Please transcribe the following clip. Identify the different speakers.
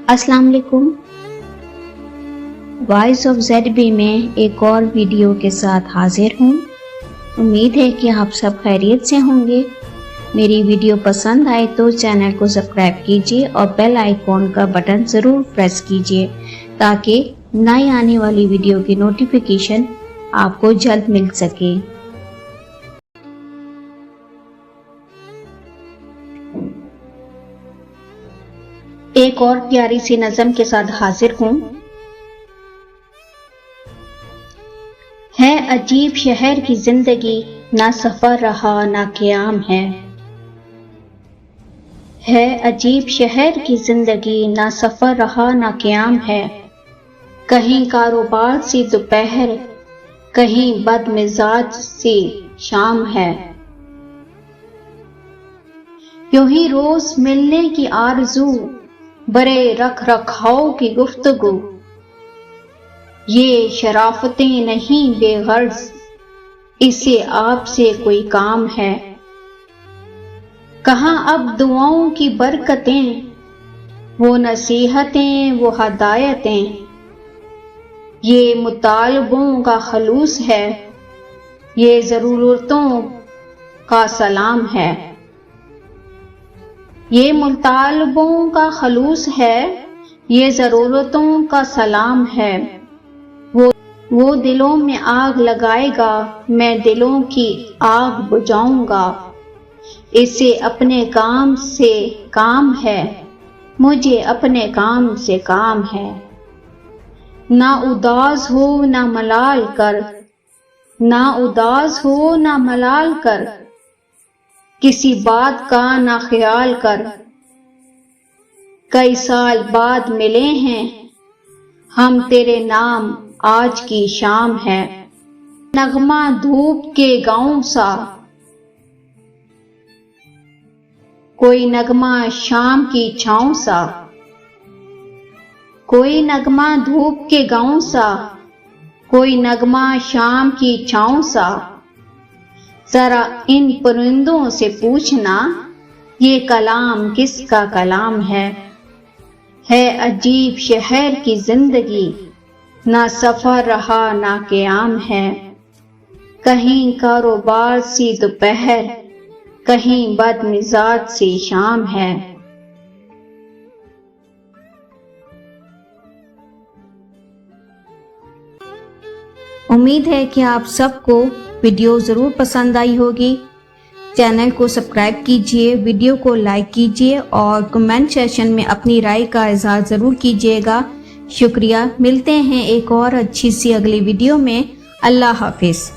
Speaker 1: السلام علیکم، voice of Z B میں ایک اور ویڈیو کے ساتھ حاضر ہوں۔ امید ہے کہ آپ سب خیریت سے ہوں گے۔ میری ویڈیو پسند آئے تو چینل کو سبسکرائب کیجیے اور بیل آئیکن کا بٹن ضرور پریس کیجیے تاکہ نئی آنے والی ویڈیو کی نوٹیفیکیشن آپ کو جلد مل سکے۔ ایک اور پیاری سی نظم کے ساتھ حاضر ہوں۔ ہے عجیب شہر کی زندگی، نہ سفر رہا نہ قیام ہے۔ ہے عجیب شہر کی زندگی، نہ سفر رہا نہ قیام ہے۔ کہیں کاروبار سی دوپہر، کہیں بد مزاج سی شام ہے۔ یوں ہی روز ملنے کی آرزو، برے رکھ رکھاؤ کی گفتگو۔ یہ شرافتیں نہیں بے غرض، اسے آپ سے کوئی کام ہے۔ کہاں اب دعاؤں کی برکتیں، وہ نصیحتیں وہ ہدایتیں۔ یہ مطالبوں کا خلوص ہے، یہ ضرورتوں کا سلام ہے۔ یہ مطالبوں کا خلوص ہے، یہ ضرورتوں کا سلام ہے۔ وہ دلوں میں آگ لگائے گا، میں دلوں کی آگ بجھاؤں گا۔ اسے اپنے کام سے کام ہے، مجھے اپنے کام سے کام ہے۔ نہ اداس ہو نہ ملال کر، نہ اداس ہو نہ ملال کر، کسی بات کا نہ خیال کر۔ کئی سال بعد ملے ہیں ہم، تیرے نام آج کی شام ہے۔ نغمہ دھوپ کے گاؤں سا، کوئی نغمہ شام کی چھاؤں سا۔ کوئی نغمہ دھوپ کے گاؤں سا، کوئی نغمہ شام کی چھاؤں سا۔ ذرا ان پرندوں سے پوچھنا، یہ کلام کس کا کلام ہے۔ ہے عجیب شہر کی زندگی، نہ سفر رہا نہ قیام ہے۔ کہیں کاروبار سی دوپہر، کہیں بد مزاج سی شام ہے۔ امید ہے کہ آپ سب کو ویڈیو ضرور پسند آئی ہوگی۔ چینل کو سبسکرائب کیجیے، ویڈیو کو لائک کیجیے اور کمنٹ سیکشن میں اپنی رائے کا اظہار ضرور کیجیے گا۔ شکریہ۔ ملتے ہیں ایک اور اچھی سی اگلی ویڈیو میں۔ اللہ حافظ۔